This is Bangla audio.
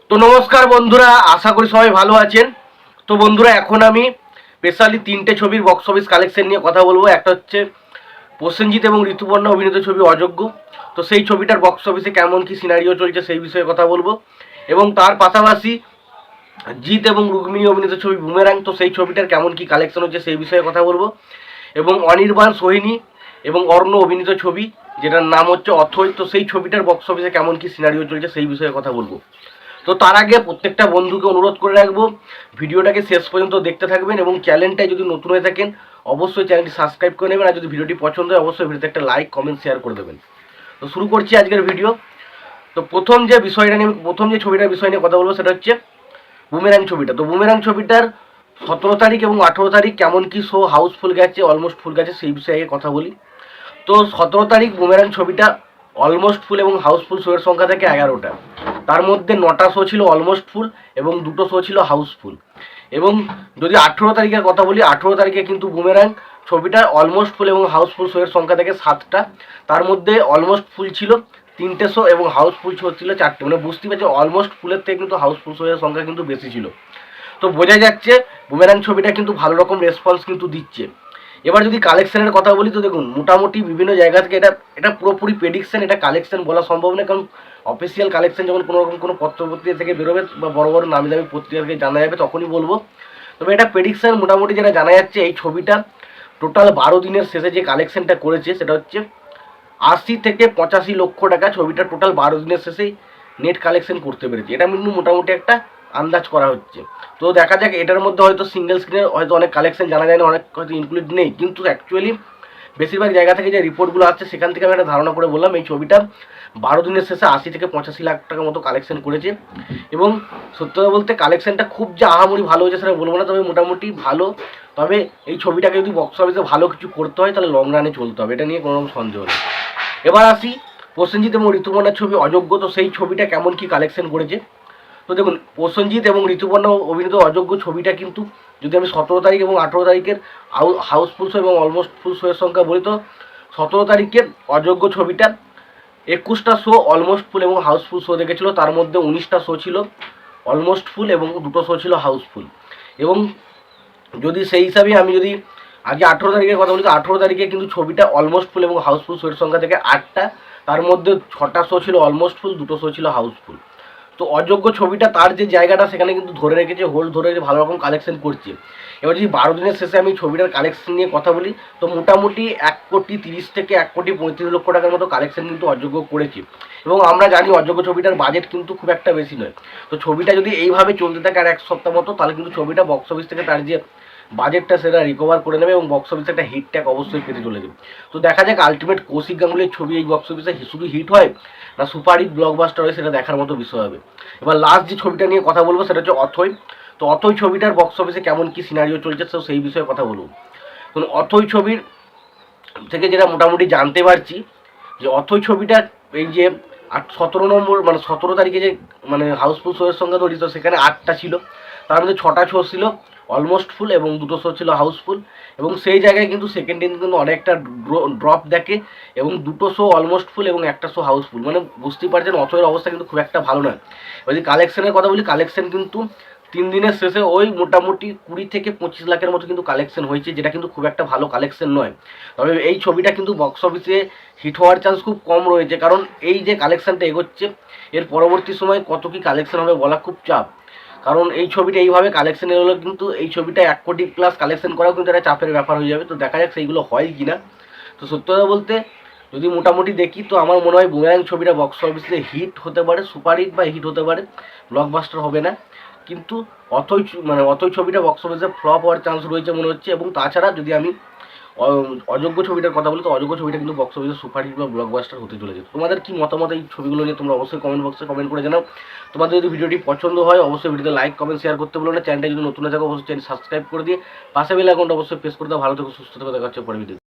তো নমস্কার বন্ধুরা, আশা করি সবাই ভালো আছেন। তো বন্ধুরা, এখন আমি স্পেশালি তিনটে ছবির বক্স অফিস কালেকশন নিয়ে কথা বলবো। একটা হচ্ছে প্রসেনজিৎ এবং ঋতুপর্ণা অভিনীত ছবি অযোগ্য। তো সেই ছবিটার বক্স অফিসে কেমন কি সিনারিও চলছে সেই বিষয়ে কথা বলবো। এবং তার পাশাপাশি জিৎ এবং রুক্মিণী অভিনীত ছবি বুমেরাং, তো সেই ছবিটার কেমন কি কালেকশন হচ্ছে সেই বিষয়ে কথা বলবো। এবং অনির্বাণ, সোহিনী এবং অর্ণ অভিনীত ছবি যেটার নাম হচ্ছে অথৈ, তো সেই ছবিটার বক্স অফিসে কেমন কি সিনারিও চলছে সেই বিষয়ে কথা বলবো। তো তার আগে প্রত্যেকটা বন্ধুকে অনুরোধ করে রাখবো, ভিডিওটাকে শেষ পর্যন্ত দেখতে থাকবেন এবং চ্যানেলটায় যদি নতুন হয়ে থাকেন অবশ্যই চ্যানেলটি সাবস্ক্রাইব করে নেবেন। আর যদি ভিডিওটি পছন্দ হয় অবশ্যই ভিডিওতে একটা লাইক, কমেন্ট, শেয়ার করে দেবেন। তো শুরু করছি আজকের ভিডিও। তো প্রথম যে ছবিটার বিষয় নিয়ে কথা বলবো সেটা হচ্ছে বুমেরাং ছবিটা। তো বুমেরাং ছবিটার 17 তারিখ এবং 18 তারিখ কেমন কি শো হাউসফুল গেছে, অলমোস্ট ফুল গেছে, সেই বিষয়ে কথা বলি। তো 17 তারিখ বুমেরাং ছবিটা অলমোস্ট ফুল এবং হাউসফুল শোয়ের সংখ্যা থেকে 11টা। তার মধ্যে 9টা শো ছিল অলমোস্ট ফুল এবং 2টো শো ছিল হাউসফুল। এবং যদি 18 তারিখের কথা বলি, 18 তারিখে কিন্তু বুমেরাং ছবিটা অলমোস্ট ফুল এবং হাউসফুল শোয়ের সংখ্যা থেকে 7টা। তার মধ্যে অলমোস্ট ফুল ছিল 3টে শো এবং হাউসফুল শো ছিল 4টে। মানে বুঝতেই পারছি অলমোস্ট ফুলের থেকে কিন্তু হাউসফুল শোয়ের সংখ্যা কিন্তু বেশি ছিল। তো বোঝা যাচ্ছে বুমেরাং ছবিটা কিন্তু ভালো রকম রেসপন্স কিন্তু দিচ্ছে। এবার যদি কালেকশনের কথা বলি, তো দেখুন মোটামুটি বিভিন্ন জায়গা থেকে এটা পুরোপুরি প্রেডিকশন, এটা কালেকশন বলা সম্ভব নয়, কারণ অফিসিয়াল কালেকশন যখন কোনো রকম কোনো পত্রপত্রিকা থেকে বেরোবে বা বড় বড় নামি দামি পত্রিকা থেকে জানা যাবে তখনই বলবো। তবে এটা প্রেডিকশন মোটামুটি যেটা জানা যাচ্ছে, এই ছবিটা টোটাল 12 দিনের শেষে যে কালেকশনটা করেছে সেটা হচ্ছে 80 থেকে 85 লক্ষ টাকা। ছবিটা টোটাল 12 দিনের শেষেই নেট কালেকশন করতে পেরেছে, এটা কিন্তু মোটামুটি একটা আন্দাজ করা হচ্ছে। তো দেখা যাক, এটার মধ্যে হয়তো সিঙ্গেল স্ক্রিনের হয়তো অনেক কালেকশন জানা যায় না, অনেক হয়তো ইনক্লুড নেই, কিন্তু অ্যাকচুয়ালি বেশিরভাগ জায়গা থেকে যে রিপোর্টগুলো আসছে সেখান থেকে আমি একটা ধারণা করে বললাম এই ছবিটা 12 দিনের শেষে 80 থেকে 85 লাখ টাকার মতো কালেকশন করেছে। এবং সত্যি কথা বলতে কালেকশনটা খুব যে আহামরি ভালো হয়েছে সেটা বলবো না, তবে মোটামুটি ভালো। তবে এই ছবিটাকে যদি বক্স অফিসে ভালো কিছু করতে হয় তাহলে লং রানে চলতে হবে, এটা নিয়ে কোনো সন্দেহ নেই। এবার আসি প্রসেনজিৎ এবং ঋতুপর্ণার ছবি অযোগ্য, তো সেই ছবিটা কেমন কি কালেকশন করেছে। তো দেখুন, প্রসেনজিৎ এবং ঋতুপর্ণা অভিনীত অযোগ্য ছবিটা কিন্তু যদি আমি 17 তারিখ এবং 18 তারিখের হাউসফুল শো এবং অলমোস্ট ফুল শোয়ের সংখ্যা বলি, তো 17 তারিখে অযোগ্য ছবিটা 21টা শো অলমোস্ট ফুল এবং হাউসফুল শো দেখেছিল। তার মধ্যে 19টা শো ছিল অলমোস্ট ফুল এবং 2টো শো ছিল হাউসফুল। এবং যদি সেই হিসাবে আমি যদি আগে 18 তারিখের কথা বলি, তো 18 তারিখে কিন্তু ছবিটা অলমোস্ট ফুল এবং হাউসফুল শোয়ের সংখ্যা থেকে 8টা। তার মধ্যে 6টা শো ছিল অলমোস্ট ফুল, 2টো শো ছিল হাউসফুল। তো অযোগ্য ছবিটা তার যে জায়গাটা সেখানে কিন্তু ধরে রেখেছে, হোল্ড ধরে রেখে ভালো রকম কালেকশন করছে। এবার যদি 12 দিনের শেষে আমি ছবিটার কালেকশন নিয়ে কথা বলি, তো মোটামুটি 1,30,30,000 থেকে 1,35,00,000 টাকার মতো কালেকশন কিন্তু অযোগ্য করেছে। এবং আমরা জানি অযোগ্য ছবিটার বাজেট কিন্তু খুব একটা বেশি নয়। তো ছবিটা যদি এইভাবে চলতে থাকে আর এক সপ্তাহ মতো, তাহলে কিন্তু ছবিটা বক্স অফিস থেকে তার যে বাজেটটা সেটা রিকভার করে নেবে এবং বক্স অফিসে একটা হিট ট্যাগ অবশ্যই পেতে চলেছে। তো দেখা যাক আলটিমেট কৌশিক গাঙ্গুলির ছবি এই বক্স অফিসে শুধু হিট হয় না সুপার হিট ব্লকবাস্টার হয়, সেটা দেখার মতো বিষয় হবে। এবার লাস্ট যে ছবিটা নিয়ে কথা বলবো সেটা হচ্ছে অথৈ। তো অথৈ ছবিটার বক্স অফিসে কেমন কি সিনারিও চলছে তো সেই বিষয়ে কথা বলবো। তো অথৈ ছবির থেকে যেটা মোটামুটি জানতে পারছি যে অথৈ ছবিটা এই যে 17 তারিখে যে মানে হাউসফুল শোয়ের সংখ্যা ধরি, তো সেখানে 8টা ছিল। তার মধ্যে 6টা শো ছিল অলমোস্ট ফুল এবং 2টো শো ছিল হাউসফুল। এবং সেই জায়গায় কিন্তু সেকেন্ড দিন কিন্তু অনেকটা ড্রপ দেখে এবং 2টো শো অলমোস্ট ফুল এবং একটা শো হাউসফুল। মানে বুঝতেই পারছেন অথৈয়ের অবস্থা কিন্তু খুব একটা ভালো নয়। যদি কালেকশনের কথা বলি, কালেকশন কিন্তু 3 দিনের শেষে ওই মোটামুটি 20 থেকে 25 লাখের মতো কিন্তু কালেকশন হয়েছে, যেটা কিন্তু খুব একটা ভালো কালেকশন নয়। তবে এই ছবিটা কিন্তু বক্স অফিসে হিট হওয়ার চান্স খুব কম রয়েছে, কারণ এই যে কালেকশনটা এগোচ্ছে এর পরবর্তী সময় কত কি কালেকশন হবে বলা খুব চাপ। কারণ এই ছবিটা এইভাবে কালেকশন এলো কিন্তু এই ছবিটা 1 কোটি প্লাস কালেকশন করাও কিন্তু একটা চাপের ব্যাপার হয়ে যাবে। তো দেখা যাক সেইগুলো হয় কি না। তো সত্যি কথা বলতে যদি মোটামুটি দেখি, তো আমার মনে হয় বুমেরাং ছবিটা বক্স অফিসে হিট হতে পারে, সুপার হিট বা হিট হতে পারে, ব্লকবাস্টার হবে না। কিন্তু অথৈ ছবিটা বক্স অফিসে ফ্লপ হওয়ার চান্স রয়েছে মনে হচ্ছে। এবং তাছাড়া যদি আমি অযোগ্য ছবিটার কথা বলি, তো অযোগ্য ছবিটা কিন্তু বক্স অফিসে সুপার হিট বা ব্লকবাস্টার হতে চলেছে। তোমাদের কি মতামত এই ছবিগুলো নিয়ে তোমরা অবশ্যই কমেন্ট বক্সে কমেন্ট করে জানাও। তোমাদের যদি ভিডিওটি পছন্দ হয় অবশ্যই ভিডিওতে লাইক, কমেন্ট, শেয়ার করতে বলো না। চ্যানেলটা যদি নতুন থাকে অবশ্যই চ্যানেল সাবস্ক্রাইব করে দিয়ে পাশে বেল আইকনটা অবশ্যই প্রেস করে দাও। ভালো থেকো, সুস্থ থেকো, দেখা হচ্ছে পরে ভিডিও।